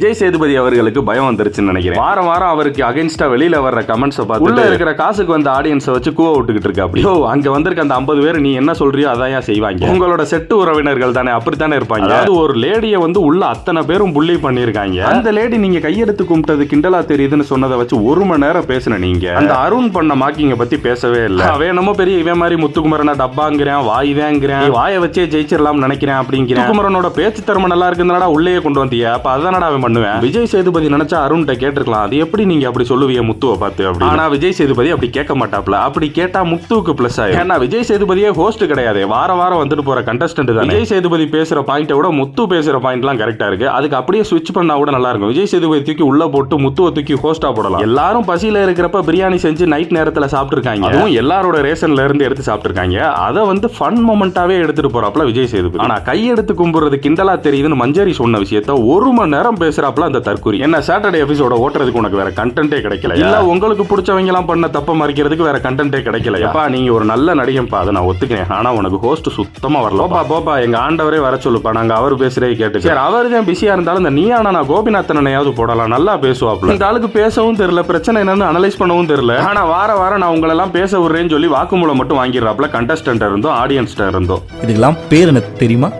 விஜய் சேதுபதி அவர்களுக்கு பயம் வந்துருச்சுன்னு நினைக்கிறேன். வாரம் வாரம் அவருக்கு அகைன்ஸ்டா வெளியில வர்ற கமெண்ட்ஸை பார்த்து உள்ள இருக்கிற காசுக்கு வந்த ஆடியன்ஸை வச்சு கூவ விட்டுக்கிட்டு இருக்கா. அப்படி அங்க வந்திருக்க அந்த 50 பேர் நீ என்ன சொல்றியோ அதான் செய்வாங்க. உங்களோட செட்டு உறவினர்கள் தானே, அப்படித்தானே இருப்பாங்க. அது ஒரு லேடியை வந்து உள்ள அத்தனை பேரும் புள்ளி பண்ணிருக்காங்க. அந்த லேடி நீங்க கையெடுத்து கும்பிட்டது கிண்டலா தெரியுதுன்னு சொன்னதை வச்சு 1 மணி நேரம் பேசின நீங்க அந்த அருண் பண்ண மாக்கிங்க பத்தி பேசவே இல்லை. வேணுமோ பெரிய இவன் மாதிரி முத்துக்குமரனை டப்பாங்கிறேன், வாய்வேங்கிறேன், வாயை வச்சே ஜெயிச்சிடலாம் நினைக்கிறேன் அப்படிங்கிறேன். முத்துக்குமரனோட பேச்சு திறமை நல்லா இருக்குதுடா, உள்ளே கொண்டு வந்தியா, அப்ப அதானடா அவன் பண்ணுவேன். விஜய் சேதுபதி நினைச்சா அருண்கிட்ட கேட்டிருக்கலாம், அது எப்படி நீங்க அப்படி சொல்லுவீங்க முத்துவை பார்த்து அப்படி. ஆனா விஜய் சேதுபதி அப்படி கேட்க மாட்டாப்ல. அப்படி கேட்டா முத்துவுக்கு பிளஸ் ஆகும். ஏன்னா விஜய் சேதுபதியே ஹோஸ்ட் கிடையாது, வார வாரம் வந்துட்டு போற கண்டஸ்டன்ட் தான். விஜய் சேதுபதி பேசுற பாயிண்ட விட முத்து பேசுற பாயிண்ட்லாம் கரெக்டா இருக்கு. அதுக்கு அப்படியே ஸ்விட்ச் பண்ணா கூட நல்லா இருக்கும். விஜய் சேதுபதி தூக்கி உள்ள போட்டு முத்துவை தூக்கி ஹோஸ்டா போடலாம். எல்லாரும் பசியில இருக்கிறப்ப பிரியாணி செஞ்சு நைட் நேரத்துல சாப்பிட்டு இருக்காங்க. அதுவும் எல்லாரோட ரேஷன்ல இருந்து எடுத்து சாப்பிட்டு இருக்காங்க. அதை வந்து ஃபன் மொமெண்டாவே எடுத்துட்டு போறாப்ல விஜய் சேதுபதி. ஆனா கையெடுத்து கும்புறது கிண்டலா தெரியுதுன்னு மஞ்சரி சொன்ன விஷயத்த 1 மணி நேரம் பேசுறாப்ல அந்த தற்கூரி. என்ன சாட்டர்டே எபிசோட ஓட்டுறதுக்கு உனக்கு வேற கண்டென்ட்டே கிடைக்கல, இல்ல உங்களுக்கு பிடிச்சவங்க எல்லாம் பண்ண தப்ப மறைக்கிறதுக்கு வேற கண்டென்ட்டே கிடைக்கலையாப்பா. நீங்க ஒரு நல்ல நடிகன்பா, அதை நான் ஒத்துக்கிறேன். ஆனா உனக்கு ஹோஸ்ட் சுத்தமா வரல. போப்பா எங்க ஆண்டவரே வர சொல்லுப்பா, நாங்க அவர் பேசுறதை கேட்டு. சரி அவர் தான் பிஸியா இருந்தாலும் இந்த நீயானா கோபிநாத்தனையாவது போடலாம், நல்லா பேசுவாப்ல. இந்த ஆளுக்கு பேசவும் தெரியல, பிரச்சனை என்னன்னு அனலைஸ் பண்ணவும் தெரியல. ஆனா வாரம் நான் உங்களை எல்லாம் பேச விடுறேன்னு சொல்லி வாக்குமூலம் மட்டும் வாங்கிடுறாப்ல, கண்டஸ்டன்ட் இருந்தோம் ஆடியன்ஸ்ட இருந்தோம். இதுக்கெல்லாம் பேர் எனக்கு தெரியுமா?